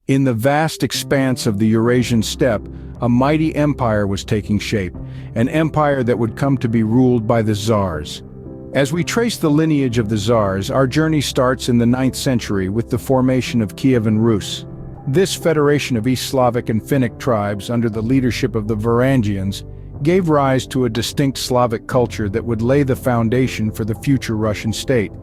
In the vast expanse of the Eurasian steppe, a mighty empire was taking shape, an empire that would come to be ruled by the Czars. As we trace the lineage of the Czars, our journey starts in the 9th century with the formation of Kievan Rus. This federation of East Slavic and Finnic tribes, under the leadership of the Varangians, gave rise to a distinct Slavic culture that would lay the foundation for the future Russian state.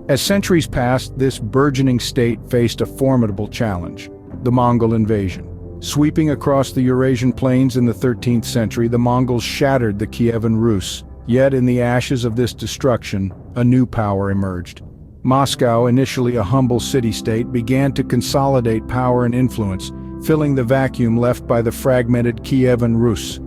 As centuries passed, this burgeoning state faced a formidable challenge: the Mongol invasion. Sweeping across the Eurasian plains in the 13th century, the Mongols shattered the Kievan Rus. Yet in the ashes of this destruction, a new power emerged. Moscow, initially a humble city-state, began to consolidate power and influence, filling the vacuum left by the fragmented Kievan Rus.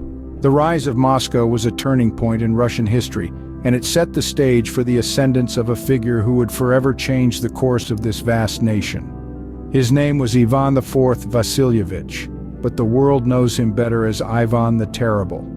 The rise of Moscow was a turning point in Russian history, and it set the stage for the ascendance of a figure who would forever change the course of this vast nation. His name was Ivan IV Vasilievich, but the world knows him better as Ivan the Terrible.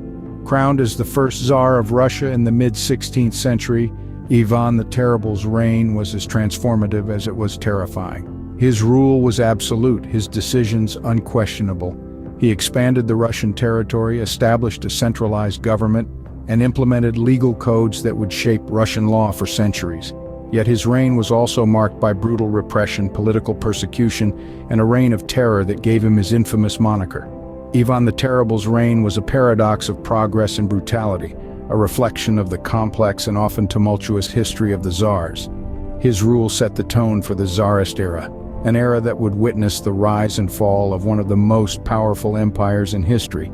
Crowned as the first Tsar of Russia in the mid-16th century, Ivan the Terrible's reign was as transformative as it was terrifying. His rule was absolute, his decisions unquestionable. He expanded the Russian territory, established a centralized government, and implemented legal codes that would shape Russian law for centuries. Yet his reign was also marked by brutal repression, political persecution, and a reign of terror that gave him his infamous moniker. Ivan the Terrible's reign was a paradox of progress and brutality, a reflection of the complex and often tumultuous history of the Tsars. His rule set the tone for the Tsarist era, an era that would witness the rise and fall of one of the most powerful empires in history.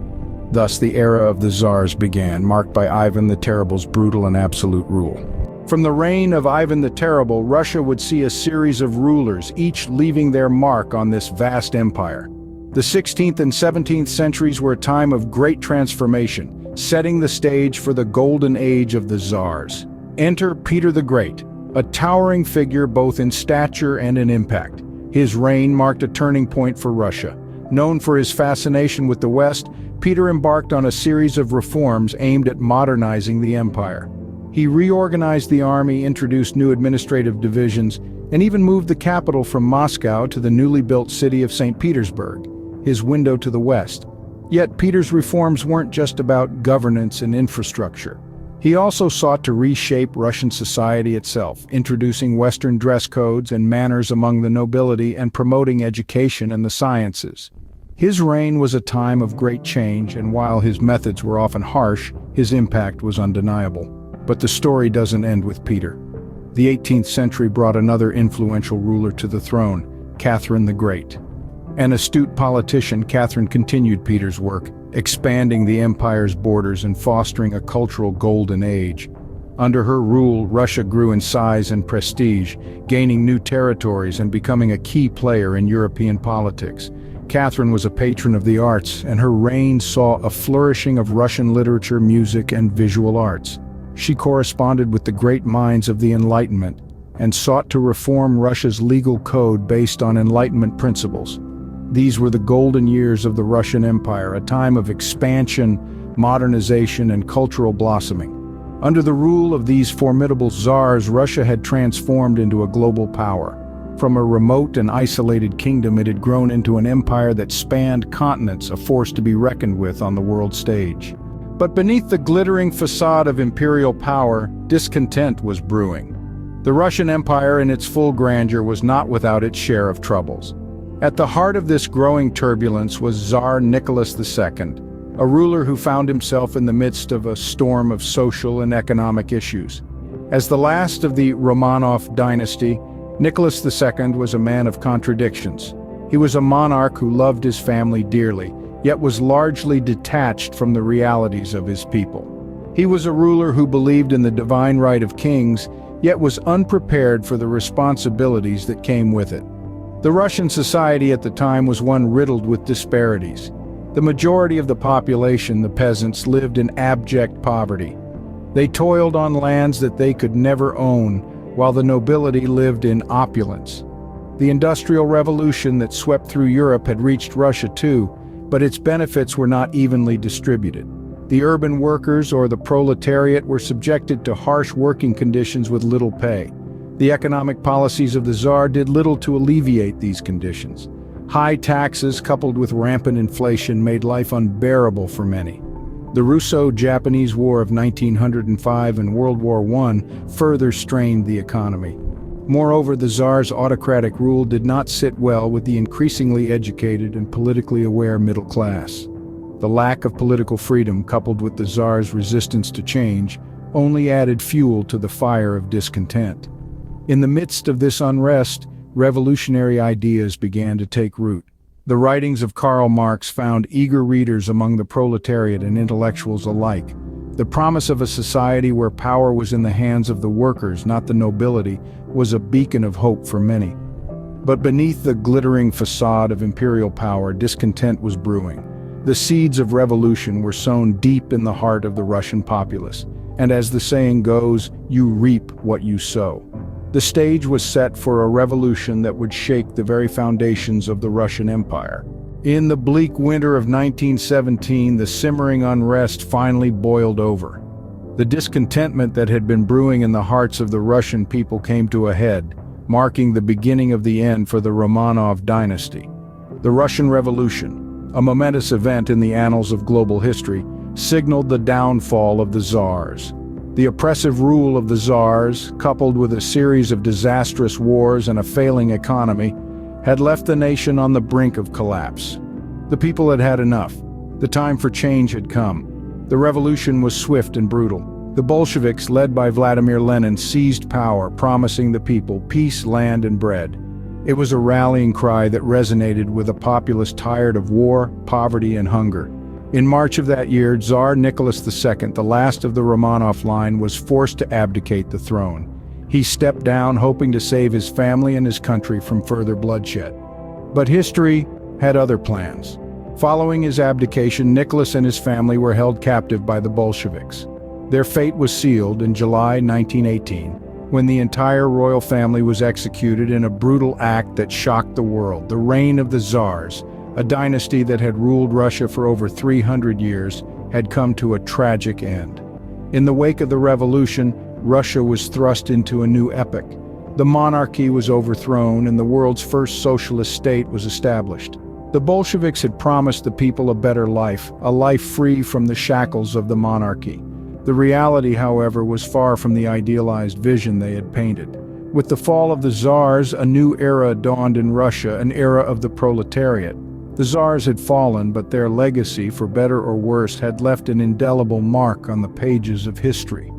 Thus, the era of the Tsars began, marked by Ivan the Terrible's brutal and absolute rule. From the reign of Ivan the Terrible, Russia would see a series of rulers, each leaving their mark on this vast empire. The 16th and 17th centuries were a time of great transformation, setting the stage for the golden age of the Tsars. Enter Peter the Great, a towering figure both in stature and in impact. His reign marked a turning point for Russia. Known for his fascination with the West, Peter embarked on a series of reforms aimed at modernizing the empire. He reorganized the army, introduced new administrative divisions, and even moved the capital from Moscow to the newly built city of St. Petersburg, his window to the West. Yet Peter's reforms weren't just about governance and infrastructure. He also sought to reshape Russian society itself, introducing Western dress codes and manners among the nobility and promoting education and the sciences. His reign was a time of great change, and while his methods were often harsh, his impact was undeniable. But the story doesn't end with Peter. The 18th century brought another influential ruler to the throne, Catherine the Great. An astute politician, Catherine continued Peter's work, expanding the empire's borders and fostering a cultural golden age. Under her rule, Russia grew in size and prestige, gaining new territories and becoming a key player in European politics. Catherine was a patron of the arts, and her reign saw a flourishing of Russian literature, music, and visual arts. She corresponded with the great minds of the Enlightenment and sought to reform Russia's legal code based on Enlightenment principles. These were the golden years of the Russian Empire, a time of expansion, modernization, and cultural blossoming. Under the rule of these formidable czars, Russia had transformed into a global power. From a remote and isolated kingdom, it had grown into an empire that spanned continents, a force to be reckoned with on the world stage. But beneath the glittering facade of imperial power, discontent was brewing. The Russian Empire in its full grandeur was not without its share of troubles. At the heart of this growing turbulence was Tsar Nicholas II, a ruler who found himself in the midst of a storm of social and economic issues. As the last of the Romanov dynasty, Nicholas II was a man of contradictions. He was a monarch who loved his family dearly, yet was largely detached from the realities of his people. He was a ruler who believed in the divine right of kings, yet was unprepared for the responsibilities that came with it. The Russian society at the time was one riddled with disparities. The majority of the population, the peasants, lived in abject poverty. They toiled on lands that they could never own, while the nobility lived in opulence. The Industrial Revolution that swept through Europe had reached Russia too, but its benefits were not evenly distributed. The urban workers, or the proletariat, were subjected to harsh working conditions with little pay. The economic policies of the Tsar did little to alleviate these conditions. High taxes coupled with rampant inflation made life unbearable for many. The Russo-Japanese War of 1905 and World War I further strained the economy. Moreover, the Tsar's autocratic rule did not sit well with the increasingly educated and politically aware middle class. The lack of political freedom, coupled with the Tsar's resistance to change, only added fuel to the fire of discontent. In the midst of this unrest, revolutionary ideas began to take root. The writings of Karl Marx found eager readers among the proletariat and intellectuals alike. The promise of a society where power was in the hands of the workers, not the nobility, was a beacon of hope for many. But beneath the glittering facade of imperial power, discontent was brewing. The seeds of revolution were sown deep in the heart of the Russian populace, and as the saying goes, you reap what you sow. The stage was set for a revolution that would shake the very foundations of the Russian Empire. In the bleak winter of 1917, the simmering unrest finally boiled over. The discontentment that had been brewing in the hearts of the Russian people came to a head, marking the beginning of the end for the Romanov dynasty. The Russian Revolution, a momentous event in the annals of global history, signaled the downfall of the Tsars. The oppressive rule of the Tsars, coupled with a series of disastrous wars and a failing economy, had left the nation on the brink of collapse. The people had had enough. The time for change had come. The revolution was swift and brutal. The Bolsheviks, led by Vladimir Lenin, seized power, promising the people peace, land, and bread. It was a rallying cry that resonated with a populace tired of war, poverty, and hunger. In March of that year, Tsar Nicholas II, the last of the Romanov line, was forced to abdicate the throne. He stepped down, hoping to save his family and his country from further bloodshed. But history had other plans. Following his abdication, Nicholas and his family were held captive by the Bolsheviks. Their fate was sealed in July 1918, when the entire royal family was executed in a brutal act that shocked the world. The reign of the Tsars, a dynasty that had ruled Russia for over 300 years, had come to a tragic end. In the wake of the revolution, Russia was thrust into a new epoch. The monarchy was overthrown and the world's first socialist state was established. The Bolsheviks had promised the people a better life, a life free from the shackles of the monarchy. The reality, however, was far from the idealized vision they had painted. With the fall of the Tsars, a new era dawned in Russia, an era of the proletariat. The Tsars had fallen, but their legacy, for better or worse, had left an indelible mark on the pages of history.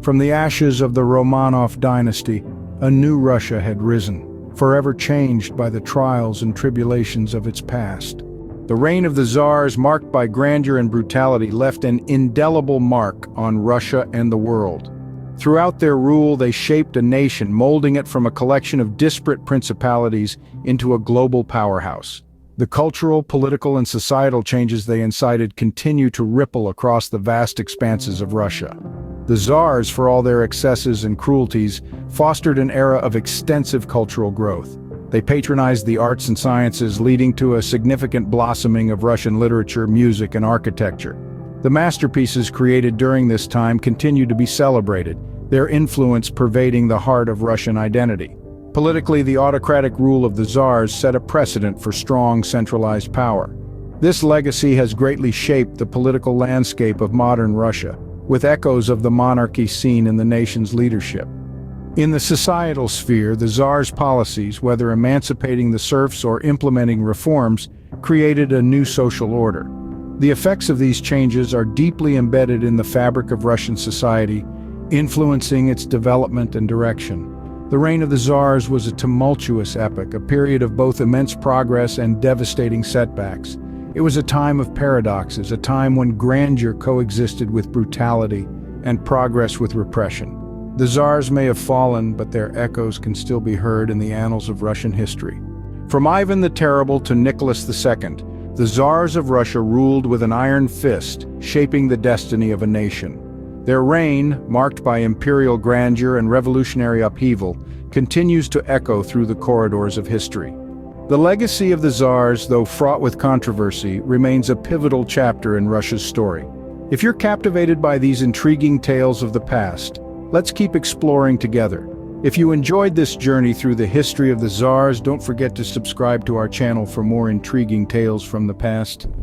From the ashes of the Romanov dynasty, a new Russia had risen, forever changed by the trials and tribulations of its past. The reign of the Tsars, marked by grandeur and brutality, left an indelible mark on Russia and the world. Throughout their rule, they shaped a nation, molding it from a collection of disparate principalities into a global powerhouse. The cultural, political, and societal changes they incited continue to ripple across the vast expanses of Russia. The Tsars, for all their excesses and cruelties, fostered an era of extensive cultural growth. They patronized the arts and sciences, leading to a significant blossoming of Russian literature, music, and architecture. The masterpieces created during this time continue to be celebrated, their influence pervading the heart of Russian identity. Politically, the autocratic rule of the Tsars set a precedent for strong, centralized power. This legacy has greatly shaped the political landscape of modern Russia, with echoes of the monarchy seen in the nation's leadership. In the societal sphere, the Tsar's policies, whether emancipating the serfs or implementing reforms, created a new social order. The effects of these changes are deeply embedded in the fabric of Russian society, influencing its development and direction. The reign of the Tsars was a tumultuous epoch, a period of both immense progress and devastating setbacks. It was a time of paradoxes, a time when grandeur coexisted with brutality and progress with repression. The Tsars may have fallen, but their echoes can still be heard in the annals of Russian history. From Ivan the Terrible to Nicholas II, the Tsars of Russia ruled with an iron fist, shaping the destiny of a nation. Their reign, marked by imperial grandeur and revolutionary upheaval, continues to echo through the corridors of history. The legacy of the Tsars, though fraught with controversy, remains a pivotal chapter in Russia's story. If you're captivated by these intriguing tales of the past, let's keep exploring together. If you enjoyed this journey through the history of the Czars, don't forget to subscribe to our channel for more intriguing tales from the past.